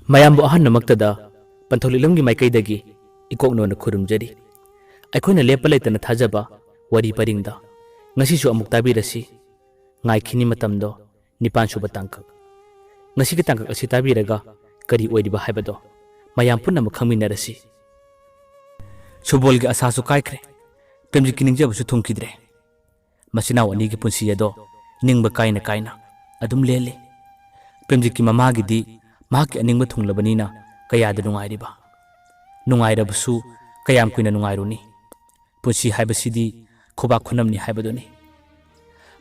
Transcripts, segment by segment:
ꯃꯌꯥꯝꯕꯨ ꯑꯍꯟꯅꯃꯛꯇꯗ ꯄꯟꯊꯧꯂꯤꯂꯝꯒꯤ ꯃꯥꯏꯀꯩꯗꯒꯤ ꯏꯀꯣꯛꯅꯣꯅ ꯈꯨꯔꯨꯝꯖꯔꯤ꯫ ꯑꯩꯈꯣꯏꯅ ꯂꯦꯞꯄ ꯂꯩꯇꯅ ꯊꯥꯖꯕ ꯋꯥꯔꯤ ꯄꯔꯤꯡꯗ ꯉꯁꯤꯁꯨ ꯑꯃꯨꯛ ꯇꯥꯕꯤꯔꯁꯤ ꯉꯥꯏꯈꯤꯅꯤ ꯃꯇꯝꯗꯣ ꯅꯤꯄꯥꯟꯁꯨꯕ ꯇꯥꯡꯀꯛ꯫ ꯉꯁꯤꯒꯤ ꯇꯥꯡꯀꯛ ꯑꯁꯤ ꯇꯥꯕꯤꯔꯒ ꯀꯔꯤ ꯑꯣꯏꯔꯤꯕ ꯍꯥꯏꯕꯗꯣ ꯃꯌꯥꯝ ꯄꯨꯟꯅꯃꯛ ꯈꯪꯃꯤꯟꯅꯔꯁꯤ꯫ ꯁꯨꯕꯣꯜꯒꯤ ꯑꯁꯥꯁꯨ ꯀꯥꯏꯈ꯭ꯔꯦ, ꯄ꯭ꯔꯦꯝꯖꯤꯠꯀꯤ ꯅꯤꯡꯖꯕꯁꯨ ꯊꯨꯡꯈꯤꯗ꯭ꯔꯦ꯫ ꯃꯆꯤꯟꯅꯥꯎ ꯑꯅꯤꯒꯤ ꯄꯨꯟꯁꯤ ꯑꯗꯣ ꯅꯤꯡꯕ ꯀꯥꯏꯅ ꯀꯥꯏꯅ ꯑꯗꯨꯝ ꯂꯦꯜꯂꯤ꯫ ꯄ꯭ꯔꯦꯝꯖꯤꯠꯀꯤ ꯃꯃꯥꯒꯤꯗꯤ ꯃꯍꯥꯛꯀꯤ ꯑꯅꯤꯡꯕ ꯊꯨꯡꯂꯕꯅꯤꯅ ꯀꯌꯥꯗ ꯅꯨꯡꯉꯥꯏꯔꯤꯕ꯫ ꯅꯨꯡꯉꯥꯏꯔꯕꯁꯨ ꯀꯌꯥꯝ ꯀꯨꯏꯅ ꯅꯨꯡꯉꯥꯏꯔꯨꯅꯤ꯫ ꯄꯨꯟꯁꯤ ꯍꯥꯏꯕꯁꯤꯗꯤ ꯈꯨꯕꯥꯛ ꯈꯨꯅꯝꯅꯤ ꯍꯥꯏꯕꯗꯨꯅꯤ꯫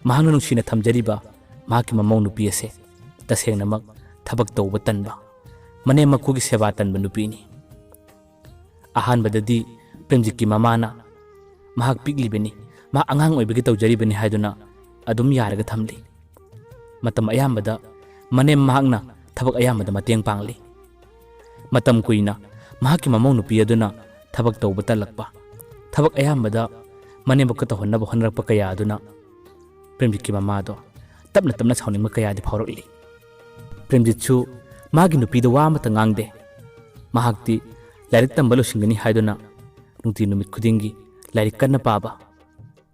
ꯃꯍꯥꯛꯅ ꯅꯨꯡꯁꯤꯅ ꯊꯝꯖꯔꯤꯕ ꯃꯍꯥꯛꯀꯤ ꯃꯃꯧ ꯅꯨꯄꯤ ꯑꯁꯦ ꯇꯁꯦꯡꯅꯃꯛ ꯊꯕꯛ ꯇꯧꯕ ꯇꯟꯕ, ꯃꯅꯦꯝ ꯃꯀꯨꯒꯤ ꯁꯦꯕꯥ ꯇꯟꯕ ꯅꯨꯄꯤꯅꯤ꯫ ꯑꯍꯥꯟꯕꯗꯗꯤ ꯄ꯭ꯔꯦꯝꯖꯤꯠꯀꯤ ꯃꯃꯥꯅ ꯃꯍꯥꯛ ꯄꯤꯛꯂꯤꯕꯅꯤ, ꯃꯍꯥꯛ ꯑꯉꯥꯡ ꯑꯣꯏꯕꯒꯤ ꯇꯧꯖꯔꯤꯕꯅꯤ ꯍꯥꯏꯗꯨꯅ ꯑꯗꯨꯝ ꯌꯥꯔꯒ ꯊꯝꯂꯤ꯫ ꯃꯇꯝ ꯑꯌꯥꯝꯕꯗ ꯃꯅꯦꯝ ꯃꯍꯥꯛꯅ ꯊꯕꯛ ꯑꯌꯥꯝꯕꯗ ꯃꯇꯦꯡ ꯄꯥꯡꯂꯤ꯫ ꯃꯇꯝ ꯀꯨꯏꯅ ꯃꯍꯥꯛꯀꯤ ꯃꯃꯧ ꯅꯨꯄꯤ ꯑꯗꯨꯅ ꯊꯕꯛ ꯇꯧꯕ ꯇꯜꯂꯛꯄ, ꯊꯕꯛ ꯑꯌꯥꯝꯕꯗ ꯃꯅꯦꯝꯕꯛꯀ ꯇꯧꯍꯟꯅꯕ ꯍꯣꯠꯅꯔꯛꯄ ꯀꯌꯥ ꯑꯗꯨꯅ ꯄ꯭ꯔꯦꯝꯖꯤꯠꯀꯤ ꯃꯃꯥꯗꯣ ꯇꯞꯅ ꯇꯞꯅ ꯁꯥꯎꯅꯤꯡꯕ ꯀꯌꯥꯗꯤ ꯐꯥꯎꯔꯛꯂꯤ꯫ ꯄ꯭ꯔꯦꯝꯖꯤꯠꯁꯨ ꯃꯥꯒꯤ ꯅꯨꯄꯤꯗ ꯋꯥ ꯑꯃꯠꯇ ꯉꯥꯡꯗꯦ꯫ ꯃꯍꯥꯛꯇꯤ ꯂꯥꯏꯔꯤꯛ ꯇꯝꯕ ꯂꯣꯏꯁꯤꯟꯒꯅꯤ ꯍꯥꯏꯗꯨꯅ ꯅꯨꯡꯇꯤ ꯅꯨꯃꯤꯠ ꯈꯨꯗꯤꯡꯒꯤ ꯂꯥꯏꯔꯤꯛ ꯀꯟꯅ ꯄꯥꯕ,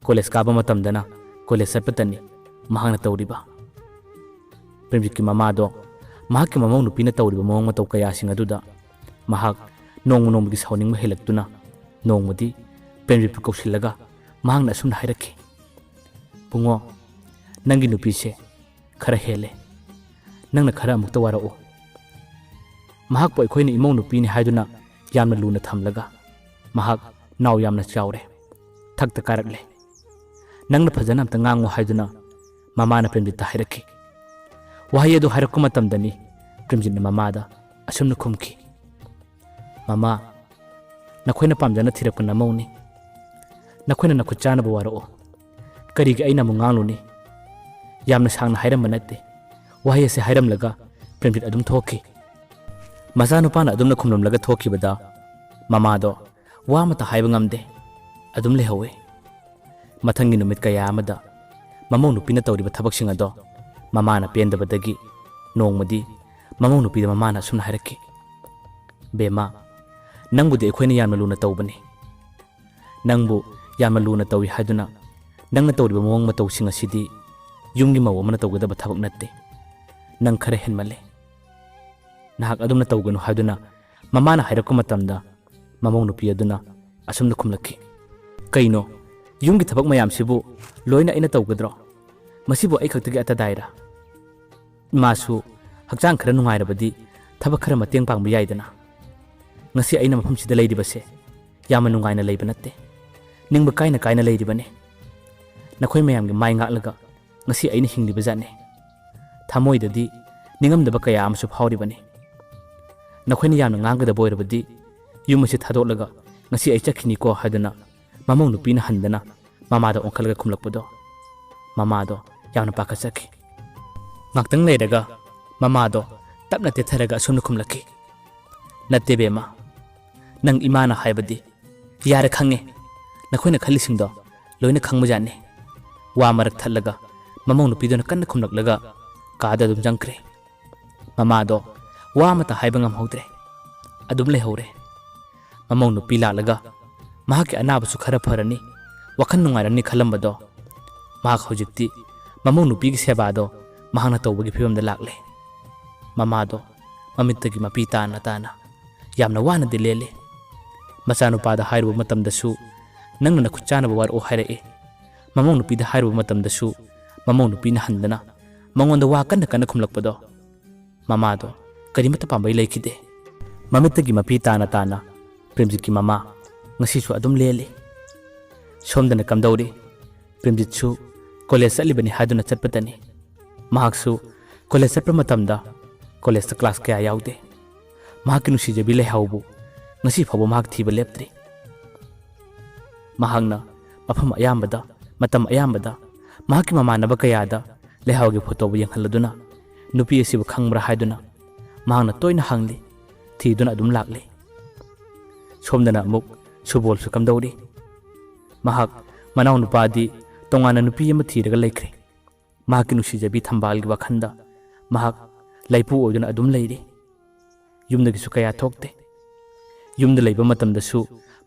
ꯀꯣꯂꯦꯖ ꯀꯥꯕ ꯃꯇꯝꯗꯅ ꯀꯣꯂꯦꯖ ꯆꯠꯄꯇꯅꯤ ꯃꯍꯥꯛꯅ ꯇꯧꯔꯤꯕ꯫ ꯄ꯭ꯔꯦꯝꯖꯤꯠꯀꯤ ꯃꯃꯥꯗꯣ ꯃꯍꯥꯛꯀꯤ ꯃꯃꯧ ꯅꯨꯄꯤꯅ ꯇꯧꯔꯤꯕ ꯃꯑꯣꯡ ꯃꯇꯧ ꯀꯌꯥꯁꯤꯡ ꯑꯗꯨꯗ ꯃꯍꯥꯛ ꯅꯣꯡꯃ ꯅꯣꯡꯃꯒꯤ ꯁꯥꯎꯅꯤꯡꯕ ꯍꯦꯜꯂꯛꯇꯨꯅ ꯅꯣꯡꯃꯗꯤ ꯄ꯭ꯔꯦꯝꯖꯤꯠꯄꯨ ꯀꯧꯁꯤꯜꯂꯒ ꯃꯍꯥꯛꯅ ꯑꯁꯨꯝꯅ ꯍꯥꯏꯔꯛꯈꯤ, "ꯕꯨꯡꯉꯣ, ꯅꯪꯒꯤ ꯅꯨꯄꯤꯁꯦ ꯈꯔ ꯍꯦꯜꯂꯦ, ꯅꯪꯅ ꯈꯔ ꯑꯃꯨꯛꯇ ꯋꯥꯔꯛꯎ꯫ ꯃꯍꯥꯛꯄꯨ ꯑꯩꯈꯣꯏꯅ ꯏꯃꯧ ꯅꯨꯄꯤꯅꯤ ꯍꯥꯏꯗꯨꯅ ꯌꯥꯝꯅ ꯂꯨꯅ ꯊꯝꯂꯒ ꯃꯍꯥꯛ ꯅꯥꯎ ꯌꯥꯝꯅ ꯆꯥꯎꯔꯦ, ꯊꯛꯇ ꯀꯥꯔꯛꯂꯦ꯫ ꯅꯪꯅ ꯐꯖꯅ ꯑꯝꯇ ꯉꯥꯡꯉꯨ" ꯍꯥꯏꯗꯨꯅ ꯃꯃꯥꯅ ꯄ꯭ꯔꯦꯝꯖꯤꯠꯇ ꯍꯥꯏꯔꯛꯈꯤ꯫ ꯋꯥꯍꯩ ꯑꯗꯨ ꯍꯥꯏꯔꯛꯄ ꯃꯇꯝꯗꯅꯤ ꯄ꯭ꯔꯦꯝꯖꯤꯠꯅ ꯃꯃꯥꯗ ꯑꯁꯨꯝꯅ ꯈꯨꯝꯈꯤ, "ꯃꯃꯥ, ꯅꯈꯣꯏꯅ ꯄꯥꯝꯖꯅ ꯊꯤꯔꯛꯄ ꯅꯃꯧꯅꯤ, ꯅꯈꯣꯏꯅ ꯅꯈꯨꯠ ꯆꯥꯅꯕ ꯋꯥꯔꯛꯑꯣ, ꯀꯔꯤꯒꯤ ꯑꯩꯅ ꯑꯃꯨꯛ ꯉꯥꯡꯂꯨꯅꯤ?" ꯌꯥꯝꯅ ꯁꯥꯡꯅ ꯍꯥꯏꯔꯝꯕ ꯅꯠꯇꯦ꯫ ꯋꯥꯍꯩ ꯑꯁꯤ ꯍꯥꯏꯔꯝꯂꯒ ꯄ꯭ꯔꯦꯝꯖꯤꯠ ꯑꯗꯨꯝ ꯊꯣꯛꯈꯤ꯫ ꯃꯆꯥꯅꯨꯄꯥꯅ ꯑꯗꯨꯝꯅ ꯈꯨꯝꯂꯝꯂꯒ ꯊꯣꯛꯈꯤꯕꯗ ꯃꯃꯥꯗꯣ ꯋꯥ ꯑꯃꯠꯇ ꯍꯥꯏꯕ ꯉꯝꯗꯦ, ꯑꯗꯨꯝ ꯂꯩꯍꯧꯋꯤ꯫ ꯃꯊꯪꯒꯤ ꯅꯨꯃꯤꯠ ꯀꯌꯥ ꯑꯃꯗ ꯃꯃꯧ ꯅꯨꯄꯤꯅ ꯇꯧꯔꯤꯕ ꯊꯕꯛꯁꯤꯡ ꯑꯗꯣ ꯃꯃꯥꯅ ꯄꯦꯟꯗꯕꯗꯒꯤ ꯅꯣꯡꯃꯗꯤ ꯃꯃꯧ ꯅꯨꯄꯤꯗ ꯃꯃꯥꯅ ꯑꯁꯨꯝꯅ ꯍꯥꯏꯔꯛꯈꯤ, "ꯕꯦꯝꯃ, ꯅꯪꯕꯨꯗꯤ ꯑꯩꯈꯣꯏꯅ ꯌꯥꯝꯅ ꯂꯨꯅ ꯇꯧꯕꯅꯤ. ꯅꯪꯕꯨ ꯌꯥꯝꯅ ꯂꯨꯅ ꯇꯧꯏ ꯍꯥꯏꯗꯨꯅ ꯅꯪꯅ ꯇꯧꯔꯤꯕ ꯃꯑꯣꯡ ꯃꯇꯧꯁꯤꯡ ꯑꯁꯤꯗꯤ ꯌꯨꯝꯒꯤ ꯃꯧ ꯑꯃꯅ ꯇꯧꯒꯗꯕ ꯊꯕꯛ ꯅꯠꯇꯦ. ꯅꯪ ꯈꯔ ꯍꯦꯟꯃꯜꯂꯦ. ꯅꯍꯥꯛ ꯑꯗꯨꯝꯅ ꯇꯧꯒꯅꯨ" ꯍꯥꯏꯗꯨꯅ ꯃꯃꯥꯅ ꯍꯥꯏꯔꯛꯄ ꯃꯇꯝꯗ ꯃꯃꯧ ꯅꯨꯄꯤ ꯑꯗꯨꯅ ꯑꯁꯨꯝꯅ ꯈꯨꯝꯂꯛꯈꯤ, "ꯀꯩꯅꯣ, ꯌꯨꯝꯒꯤ ꯊꯕꯛ ꯃꯌꯥꯝꯁꯤꯕꯨ ꯂꯣꯏꯅ ꯑꯩꯅ ꯇꯧꯒꯗ꯭ꯔꯣ? ꯃꯁꯤꯕꯨ ꯑꯩ ꯈꯛꯇꯒꯤ ꯑꯇꯗꯥꯏꯔ? ꯏꯃꯥꯁꯨ ꯍꯛꯆꯥꯡ ꯈꯔ ꯅꯨꯡꯉꯥꯏꯔꯕꯗꯤ ꯊꯕꯛ ꯈꯔ ꯃꯇꯦꯡ ꯄꯥꯡꯕ ꯌꯥꯏꯗꯅ. ꯉꯁꯤ ꯑꯩꯅ ꯃꯐꯝꯁꯤꯗ ꯂꯩꯔꯤꯕꯁꯦ ꯌꯥꯝꯅ ꯅꯨꯡꯉꯥꯏꯅ ꯂꯩꯕ ꯅꯠꯇꯦ, ꯅꯤꯡꯕ ꯀꯥꯏꯅ ꯀꯥꯏꯅ ꯂꯩꯔꯤꯕꯅꯤ. ꯅꯈꯣꯏ ꯃꯌꯥꯝꯒꯤ ꯃꯥꯏ ꯉꯥꯛꯂꯒ ꯉꯁꯤ ꯑꯩꯅ ꯍꯤꯡꯂꯤꯕꯖꯥꯠꯅꯤ. ꯊꯃꯣꯏꯗꯗꯤ ꯅꯤꯡꯉꯝꯗꯕ ꯀꯌꯥ ꯑꯃꯁꯨ ꯐꯥꯎꯔꯤꯕꯅꯤ. ꯅꯈꯣꯏꯅ ꯌꯥꯝꯅ ꯉꯥꯡꯒꯗꯕ ꯑꯣꯏꯔꯕꯗꯤ ꯌꯨꯝ ꯑꯁꯤ ꯊꯥꯗꯣꯛꯂꯒ ꯉꯁꯤ ꯑꯩ ꯆꯠꯈꯤꯅꯤꯀꯣ" ꯍꯥꯏꯗꯨꯅ ꯃꯃꯧ ꯅꯨꯄꯤꯅ ꯍꯟꯗꯅ ꯃꯃꯥꯗ ꯑꯣꯟꯈꯠꯂꯒ ꯈꯨꯝꯂꯛꯄꯗꯣ ꯃꯃꯥꯗꯣ ꯌꯥꯝꯅ ꯄꯥꯈꯠꯆꯈꯤ꯫ ꯉꯥꯛꯇꯪ ꯂꯩꯔꯒ ꯃꯃꯥꯗꯣ ꯇꯞꯅ ꯇꯦꯊꯔꯒ ꯑꯁꯨꯝꯅ ꯈꯨꯝꯂꯛꯈꯤ, "ꯅꯠꯇꯦ ꯕꯦꯝꯃ, ꯅꯪ ꯏꯃꯥꯅ ꯍꯥꯏꯕꯗꯤ ꯌꯥꯔꯦ, ꯈꯪꯉꯦ. ꯅꯈꯣꯏꯅ ꯈꯜꯂꯤꯁꯤꯡꯗꯣ ꯂꯣꯏꯅ ꯈꯪꯕꯖꯥꯠꯅꯤ." ꯋꯥ ꯃꯔꯛ ꯊꯠꯂꯒ ꯃꯃꯧ ꯅꯨꯄꯤꯗꯨꯅ ꯀꯟꯅ ꯈꯨꯝꯂꯛꯂꯒ ꯀꯥꯗ ꯑꯗꯨꯝ ꯆꯪꯈ꯭ꯔꯦ꯫ ꯃꯃꯥꯗꯣ ꯋꯥ ꯑꯃꯠꯇ ꯍꯥꯏꯕ ꯉꯝꯍꯧꯗ꯭ꯔꯦ, ꯑꯗꯨꯝ ꯂꯩꯍꯧꯔꯦ꯫ ꯃꯃꯧ ꯅꯨꯄꯤ ꯂꯥꯛꯂꯒ ꯃꯍꯥꯛꯀꯤ ꯑꯅꯥꯕꯁꯨ ꯈꯔ ꯐꯔꯅꯤ, ꯋꯥꯈꯜ ꯅꯨꯡꯉꯥꯏꯔꯅꯤ ꯈꯜꯂꯝꯕꯗꯣ ꯃꯍꯥꯛ ꯍꯧꯖꯤꯛꯇꯤ ꯃꯃꯧ ꯅꯨꯄꯤꯒꯤ ꯁꯦꯕꯥꯗꯣ ꯃꯍꯥꯛꯅ ꯇꯧꯕꯒꯤ ꯐꯤꯕꯝꯗ ꯂꯥꯛꯂꯦ꯫ ꯃꯃꯥꯗꯣ ꯃꯃꯤꯠꯇꯒꯤ ꯃꯄꯤ ꯇꯥꯅ ꯇꯥꯅ ꯌꯥꯝꯅ ꯋꯥꯅꯗꯤ ꯂꯦꯜꯂꯤ꯫ ꯃꯆꯥꯅꯨꯄꯥꯗ ꯍꯥꯏꯔꯨꯕ ꯃꯇꯝꯗꯁꯨ "ꯅꯪꯅ ꯅꯈꯨꯠ ꯆꯥꯅꯕ ꯋꯥꯔꯛꯑꯣ" ꯍꯥꯏꯔꯛꯏ꯫ ꯃꯃꯧ ꯅꯨꯄꯤꯗ ꯍꯥꯏꯔꯨꯕ ꯃꯇꯝꯗꯁꯨ ꯃꯃꯧ ꯅꯨꯄꯤꯅ ꯍꯟꯗꯅ ꯃꯉꯣꯟꯗ ꯋꯥ ꯀꯟꯅ ꯀꯟꯅ ꯈꯨꯝꯂꯛꯄꯗꯣ ꯃꯃꯥꯗꯣ ꯀꯔꯤꯃꯠꯇ ꯄꯥꯝꯕꯩ ꯂꯩꯈꯤꯗꯦ꯫ ꯃꯃꯤꯠꯇꯒꯤ ꯃꯄꯤ ꯇꯥꯅ ꯇꯥꯅ ꯄ꯭ꯔꯦꯝꯖꯤꯠꯀꯤ ꯃꯃꯥ ꯉꯁꯤꯁꯨ ꯑꯗꯨꯝ ꯂꯦꯜꯂꯤ꯫ ꯁꯣꯝꯗꯅ ꯀꯝꯗꯧꯔꯤ? ꯄ꯭ꯔꯦꯝꯖꯤꯠꯁꯨ ꯀꯣꯂꯦꯖ ꯆꯠꯂꯤꯕꯅꯤ ꯍꯥꯏꯗꯨꯅ ꯆꯠꯄꯇꯅꯤ꯫ ꯃꯍꯥꯛꯁꯨ ꯀꯣꯂꯦꯖ ꯆꯠꯄ ꯃꯇꯝꯗ ꯀꯣꯂꯦꯖꯇ ꯀ꯭ꯂꯥꯁ ꯀꯌꯥ ꯌꯥꯎꯗꯦ꯫ ꯃꯍꯥꯛꯀꯤ ꯅꯨꯡꯁꯤꯖꯕꯤ ꯂꯩꯍꯥꯎꯕꯨ ꯉꯁꯤ ꯐꯥꯎꯕ ꯃꯍꯥꯛ ꯊꯤꯕ ꯂꯦꯞꯇ꯭ꯔꯤ꯫ ꯃꯍꯥꯛꯅ ꯃꯐꯝ ꯑꯌꯥꯝꯕꯗ, ꯃꯇꯝ ꯑꯌꯥꯝꯕꯗ ꯃꯍꯥꯛꯀꯤ ꯃꯃꯥꯟꯅꯕ ꯀꯌꯥꯗ ꯂꯩꯍꯥꯎꯒꯤ ꯐꯣꯇꯣꯕꯨ ꯌꯦꯡꯍꯜꯂꯗꯨꯅ ꯅꯨꯄꯤ ꯑꯁꯤꯕꯨ ꯈꯪꯕ꯭ꯔꯥ ꯍꯥꯏꯗꯨꯅ ꯃꯍꯥꯛꯅ ꯇꯣꯏꯅ ꯍꯪꯂꯤ, ꯊꯤꯗꯨꯅ ꯑꯗꯨꯝ ꯂꯥꯛꯂꯤ꯫ ꯁꯣꯝꯗꯅ ꯑꯃꯨꯛ ꯁꯨꯕꯣꯜꯁꯨ ꯀꯝꯗꯧꯔꯤ? ꯃꯍꯥꯛ ꯃꯅꯥꯎꯅꯨꯄꯥꯗꯤ ꯇꯣꯉꯥꯟꯅ ꯅꯨꯄꯤ ꯑꯃ ꯊꯤꯔꯒ ꯂꯩꯈ꯭ꯔꯦ꯫ ꯃꯍꯥꯛꯀꯤ ꯅꯨꯡꯁꯤꯖꯕꯤ ꯊꯝꯕꯥꯜꯒꯤ ꯋꯥꯈꯜꯗ ꯃꯍꯥꯛ ꯂꯩꯄꯨ ꯑꯣꯏꯗꯨꯅ ꯑꯗꯨꯝ ꯂꯩꯔꯤ꯫ ꯌꯨꯝꯗꯒꯤꯁꯨ ꯀꯌꯥ ꯊꯣꯛꯇꯦ ꯌꯨꯝꯗ ꯂꯩꯕ ꯃꯇꯝꯗꯁꯨ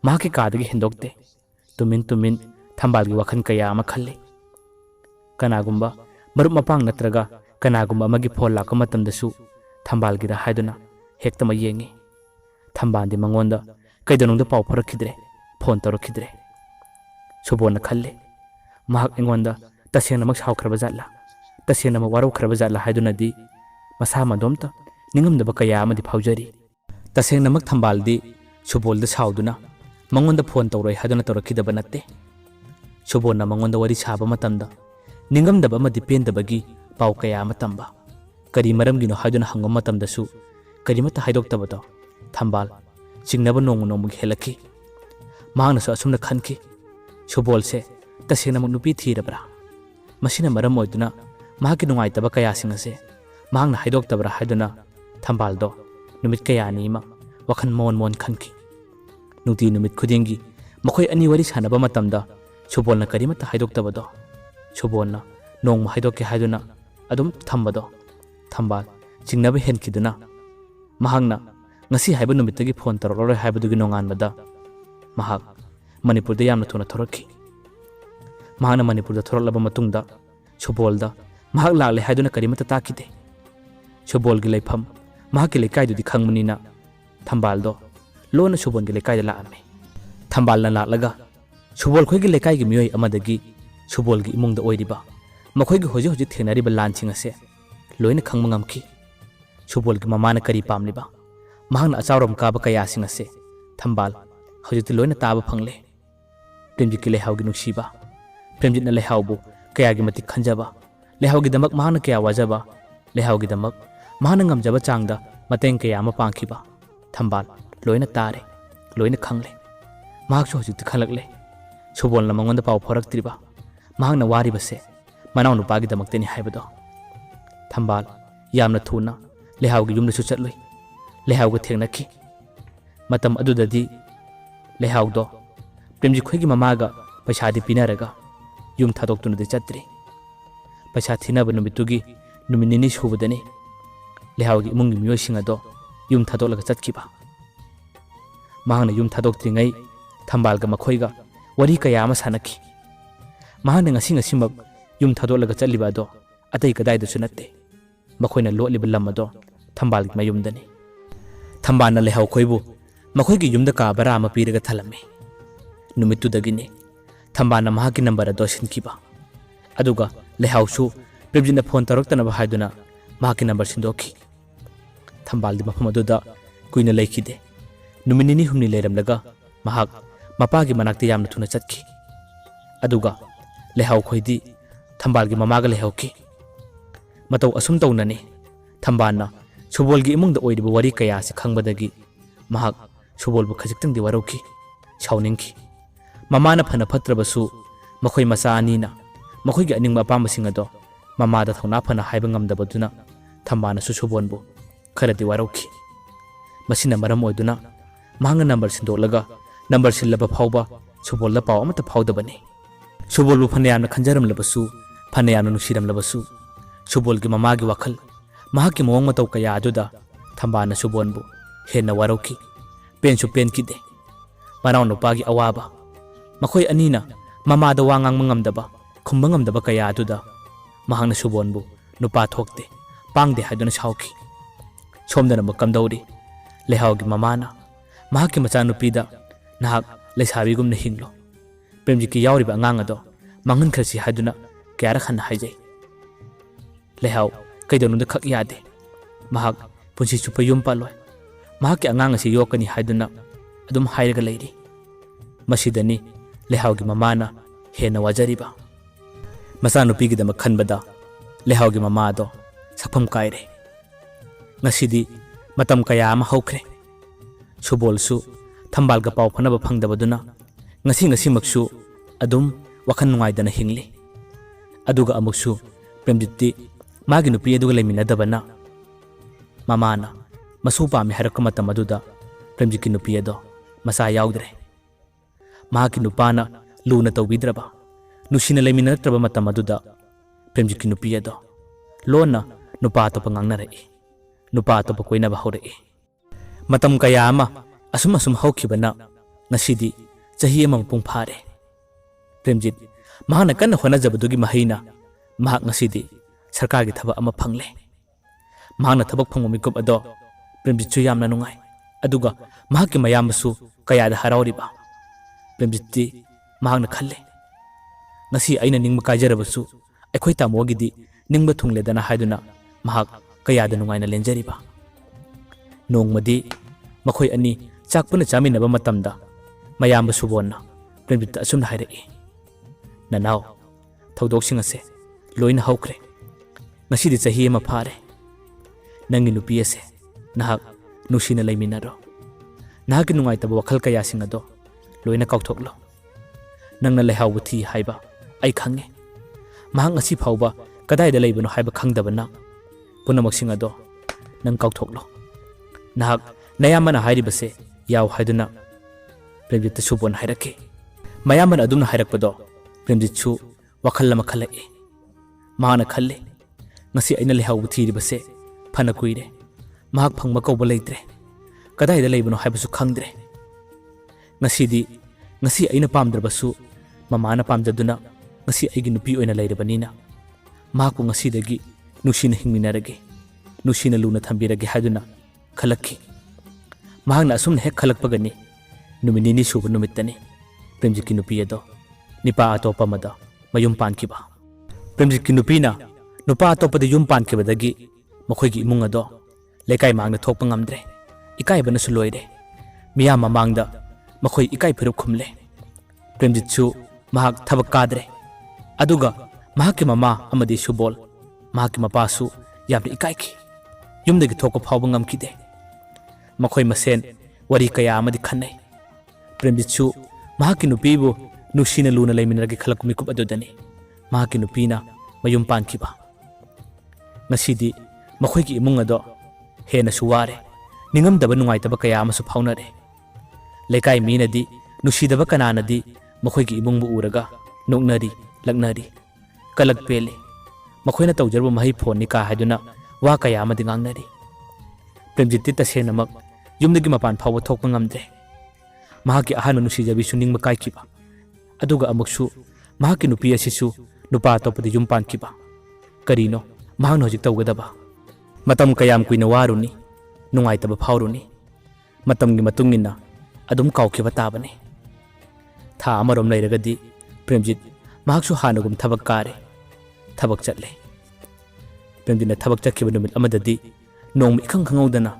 ꯃꯍꯥꯛꯀꯤ ꯀꯥꯗꯒꯤ ꯍꯦꯟꯗꯣꯛꯇꯦ ꯇꯨꯃꯤꯟ ꯇꯨꯃꯤꯟ ꯊꯝꯕꯥꯜꯒꯤ ꯋꯥꯈꯜ ꯀꯌꯥ ꯑꯃ ꯈꯜꯂꯤ ꯀꯅꯥꯒꯨꯝꯕ ꯃꯔꯨꯞ ꯃꯄꯥꯡ ꯅꯠꯇ꯭ꯔꯒ ꯀꯅꯥꯒꯨꯝꯕ ꯑꯃꯒꯤ ꯐꯣꯟ ꯂꯥꯛꯄ ꯃꯇꯝꯗꯁꯨ ꯊꯝꯕꯥꯜꯒꯤꯔ ꯍꯥꯏꯗꯨꯅ ꯍꯦꯛꯇ ꯌꯦꯡꯉꯤ ꯊꯝꯕꯥꯜꯗꯤ ꯃꯉꯣꯟꯗ ꯀꯩꯗꯧꯅꯨꯡꯗ ꯄꯥꯎ ꯐꯥꯎꯔꯛꯈꯤꯗ꯭ꯔꯦ ꯐꯣꯟ ꯇꯧꯔꯛꯈꯤꯗ꯭ꯔꯦ ꯁꯨꯕꯣꯜꯅ ꯈꯜꯂꯤ ꯃꯍꯥꯛ ꯑꯩꯉꯣꯟꯗ ꯇꯁꯦꯡꯅꯃꯛ ꯁꯥꯎꯈ꯭ꯔꯕ ꯖꯥꯠꯂꯥ ꯇꯁꯦꯡꯅꯃꯛ ꯋꯥꯔꯧꯈ꯭ꯔꯕ ꯖꯥꯠꯂꯥ ꯍꯥꯏꯗꯨꯅꯗꯤ ꯃꯁꯥ ꯃꯗꯣꯝꯇ ꯅꯤꯡꯉꯝꯗꯕ ꯀꯌꯥ ꯑꯃꯗꯤ ꯐꯥꯎꯖꯔꯤ तसेंगनमक थंबालदी सुबोलद साउदुना मंगोंद फोन तौरई हादुना तौरखिदब नत्ते सुबोलना मंगोंद वरी साबा मतमदा निंगमदब अमदि पेंदबगी पाउ कया अमा तंबा करी मरमगिनो हादुना हंगम मतमदसु करीमत हाइदोक्तबदो थंबाल चिंगनब नोंग नोंग हेलखि मांगनसु असुमना खनखि सुबोलसे तसेंगनमक नुपि थीरबरा मसिना मरम ओइदुना माहाकि नुंगाइतब कयासिंगसे मांगना हाइदोक्तबरा हादुना थंबालदो नुमित कयानीमा वखन मोन मोन खनखि नुती नुमित खुदिंगी मखोय अनि वरी सानबा मतमदा सुबोलना करीमत हाइदोक्तबदो सुबोलना नोंग हाइदोक्के हाइदुना अदुम थंबदो थंबाल चिंगनब हेनखिदुना महांगना ngasi haiba numitagi phone taroloi haibadugi nonganbada mahak manipur da yamna thuna thorakhi mahana manipur da thorolaba matungda subolda mahak lagle haiduna karimata takide subol gi leifam mahak ki lekai dudi khangmunina thambal do lona subon gi lekai da laame thambal na laga subol khoi gi lekai gi miyoi amadagi subol gi imung da oiriba makhoi gi hoji hoji thenariba lanching ase loina khangmangamki subol gi mamana kari pamliba महांगना अचाउरम काब कयासिंग असे थंबाल हजित लोइना ताब फंगले प्रेमजित की लेहाउगी नुक्सीबा प्रेमजितना लेहाउबु कयागी मति खंजबा लेहाउगी दमक महांगना कया वाजबा लेहाउगी दमक महांगना ngमजबा चांगदा मतेंग कया अमा पांखिबा थंबाल लोइना तारे लोइना खंगले महांगसु हजित खलगले सुबोलना मंगोंदा पाउ फरक्त्रिबा महांगना वारिबसे मनाउ नुपागी दमक्तेनि हाइबदो थंबाल यामना थुना लेहाउगी युमदसु चटलोइ लेहाउग थेंगनखि मतम अदुददी लेहाउदो प्रेमजी खोइगी ममागा पैसादी पिनरगा युम थादोक्तुनदि चत्रि पैसा थिनब नुमितुगी नुमिनिनि सुबदनी लेहाउगी इमुंगी मियोसिंग अदो युम थादोलगा चतखिबा महांगना युम थादोक्त्रिङै थंबालगा मखोइगा वरी कया अमा सानखि महांगना ngasi ngasiमक युम थादोलगा चलिबा अदो अतै कदाइदसु नत्ते मखोइना लोलिबा लम अदो थंबालगी मयुमदनी थंबाना लेहाउ खोइबु मखोइगी युमदा का बरा अमा पीरगा थलमे नुमितुदगिने थंबाना महाकी नंबर अदो सिनखिबा अदुगा लेहाउसु प्रेमजिना फोन तौरक्तनबा हाइदुना महाकी नंबर सिंदोखि थंबालदि मफम अदुदा कुइना लेखिदे नुमिनिनि हुमनि लेरमलगा महाक मपागी मनाक्ते यामना थुना चतखि अदुगा लेहाउ खोइदि थंबालगी ममागा लेहाउखि मतौ असुम तौनने थंबाना सुबोलगी इमुंगदा ओइरिबा वरी कया से खंगबदगी महाक सुबोलबु खजिक्तंगदि वरौखि साउनिंखि ममाना फना फत्रबसु मखोइ मचा अनिना मखोइगी अनिंगबा अपामबसिंग अदो ममादा थौना फना हाइबा ngamdabaduna थंबानासु सुबोलबु खरदि वरौखि मसिना मरम ओइदुना महांगा नंबर सिंदोलगा नंबर सिल्लबा फाउबा सुबोलदा पाउ अमता फाउदबने सुबोलबु फनयामना खंजरमलबसु फनयामना नुसिरमलबसु सुबोलगी ममागी वखल महाकी मोंग मतौ कया अदुदा थंबाना सुबोलबु हेन्ना वरौखि पेनसु पेनकिदे मनाउ नुपागी अवाबा मखोइ अनिना ममादा वा ngang ngamdaba khumba ngamdaba kaya aduda mahangna subonbu nupa thokte pangde haiduna sauki somdana makamdauri lehaugi mamana mahaki macha nupida nahak lesabi gumna hinglo premji ki yauriba angang ado mangan kharsi haiduna kyara khanna haijai lehau kaidonunda khak yade mahak punsi chupa yum paloi mahaki angang asi yokani haiduna adum hairaga leiri masidani लेहाउगी ममाना हेना वजरिबा मचानुपीगी दम खनबदा लेहाउगी ममादो सफम कायरे ngasidi matam kaya ama hokre subolsu thambalga paw phanaba phangdabaduna ngasi maksu adum wakhan nungaidana hingli aduga amuksu premjitti magi nupi aduga leminadabana mamana masu pami harakka matam aduda premjiki nupi ado masa yaudre महाकी नुपाना लूना तौबिद्रबा नुसिना लेमिनत्रबा मतम अदुदा प्रेमजिकी नुपी अदो लोना नुपा अतोपा ngangnarei नुपा अतोपा कोइनाबा हौरei Matam kaya ama asum haukhibana ngasidi chahi ama mapung phare. Premjit mahana kanna honajabadugi mahina mahak ngasidi sarkargi thabak ama phangle. Mahana thabak phangwa mikup ado Premjit chu yamna nungai. Aduga mahakki mayambasu kayada harauriba. Premjitti mahakna khalle. Ngasi aina ningma kaijarabasu aikhoi tamogidi ningba thungledana haiduna mahak kayada nungaina lenjariba. Nongmadi makhoi ani chakpuna chaminaba matamda mayamba subonna Premjit asumna hairaki. Nanaw thaudoksing ase loina haukhre. Ngasidi chahi ama phare. Nangi nupi ase nahak nusina laiminaro. Nahak nungaitaba wakhal kayasing ado loina kauthoklo. Nangna lehawba thi haiba ai khange. Mahak ngasi phawba kadaida leibano haiba khangdabana punamaksing ado nang kauthoklo. Nahak nayamana hairibase yaw haiduna Premjit subon hairake. Mayaman adumna hairakpado Premjit chu wakhal lama khalai. Mahana khalle ngasi aina lehawba thiribase phana kuire. Mahak phangma kauba leitre. Kadaida leibano haibasu khangdre. Ngasi aina pamdrabasu mamana pamjaduna ngasi aigi nupi oina leirabanina mahakku ngasidagi nusina hingminarage nusina luna thambirage haiduna khalakki. Mahakna asumna hek khalakpagani numinini suba numittani Premjitki nupi ado nipa atopa mada mayum pankiba. Premjitki nupina nupa atopada yum pankibadagi makhoigi imung ado lekai mangna thokpa ngamdre. Ikaibana su loire. Miyam mamangda makhoi ikai phirup khumle. Premjit chu mahak thabak kadre. Aduga mahakki mama amadi subol mahakki mapasu yamna ikaiki. Yumdagi thokpa phawba ngamkide. Makhoi masen wari kaya amadi khannai. Premjit chu mahakki nupibu nusina luna laiminaragi khalakku mikup adudani mahakki nupina mayum pankiba. Ngasidi makhoigi imung ado hena suware ningamdaba nungaitaba kaya amasu phaunare. Lekai minadi nusidaba kananadi makhoigi imungbu uraga noknari laknari kalak pele makhoina tawjarba mahi phonni ka haiduna wa kaya amadi ngangnari. Premjitti tasenamak yumdagi mapan phawba thokpa ngamdre. Mahakki ahana nusijabi suningma kaikiba. Aduga amuksu mahakki nupi asisu nupa atopadi yum pankiba. Karino mahakna hojik tawgadaba. Matam kayam kuina waruni nungaitaba phawruni. Matamgi matungina adum kaukiba tabane. Tha amarom leiragadi Premjit mahaksu hanagum thabak kare thabak chatle. Premjitna thabak chakhiba numit amadadi nong ikhang khangaudana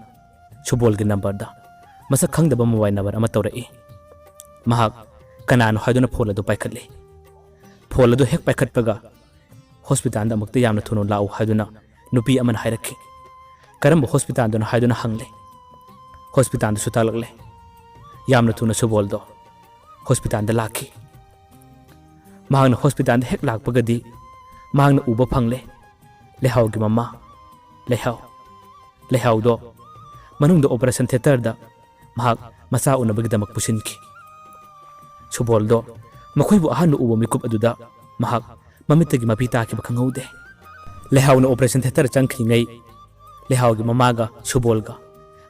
subolgi numberda masak khangdaba mobile number ama tawrai. Mahak kanano haiduna phone adu paikhatle. Phone adu hek paikhatpaga hospital da amakta yamna thuno lau haiduna nupi amana hairakhi. Karamba hospital dona haiduna hangle. Hospital da sutalakle. Yamna thuna subol do hospital da lakhi. Mahakna hospital da hek lakpagadi mahakna uba phangle. Lehawgi mama lehaw do manungda operation theater da mahak masa unabagidamak pusinki. Subol do makhoibu ahanu uba mikup aduda mahak mamittagi mapita ki bakhangaude. Lehawna operation theater changkhingai lehawgi mamaga subolga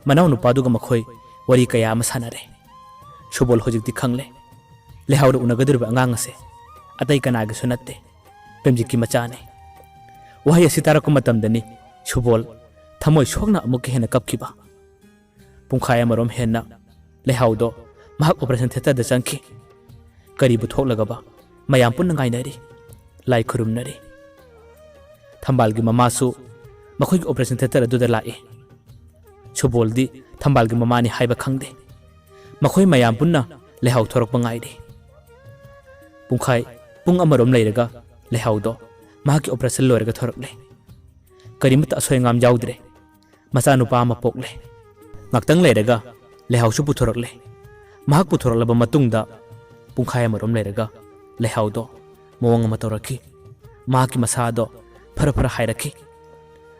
manaw nupaduga makhoi wari kaya ama sanare. Subol hojikti khangle lehawda unagadurba angang ase atai kanaga sunatte Premjitki machane. Wahai asitaraku matamdani subol thamoi sokna amuk hena kapkiba. Pungkhai amarom hena lehawdo mahak operation theater da changki. Karibu thoklagaba mayam punna ngainari lai khurumnari. Thambalgi mamasu makhoigi operation theater aduda lai. Suboldi thambalgi mamani haiba khangde. Makhoi mayam punna lehaw thorokpa ngairi. Pungkhai pung amarom leiraga lehawdo mahaki operation loiraga thorokle. Karimata asoi ngam yaudre macha nupa ama pokle. Ngaktang leiraga lehaw su puthorokle. Mahak puthoroklaba matungda pungkhai amarom leiraga lehawdo mawang ama tawrakhi. Mahaki masado phara hairakhi.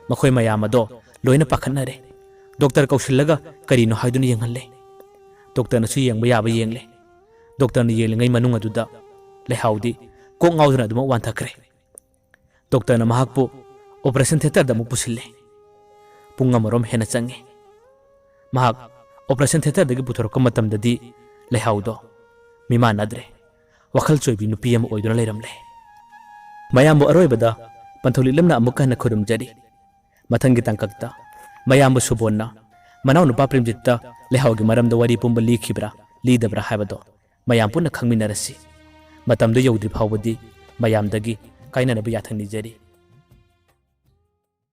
Makhoi mayam ado loina pakhatnare. Doctor kausillaga karino haiduna yenghalle. Doctor nasu yengba yaba yengle. Doctor na yelingai manung aduda lehawdi kok ngauduna aduma wanthakre. Doctor na mahakpu operation theater da mu pusille. Pung amarom hena change. Mahak operation theatre दगी पुथोरक मतमददी लेहाउदो मिमानद्रे वखल चोइबी नुपी अम ओइदुना लेरमले मयामबो अरोइबदा पंथोलिलमना अमुक हन खुरुमजरी मथंगी तंककता मयामबो सुबोन्ना मनाउ नुपा प्रेमजित्ता लेहाउगी मरमदा वरी पुंबा लीखिब्रा लीदब्रा हाइबदो मयाम पुन्ना खंगमिनरसी मतमदो यौद्रि फावबदी मयामदगी काइननबो याथंग निजरी।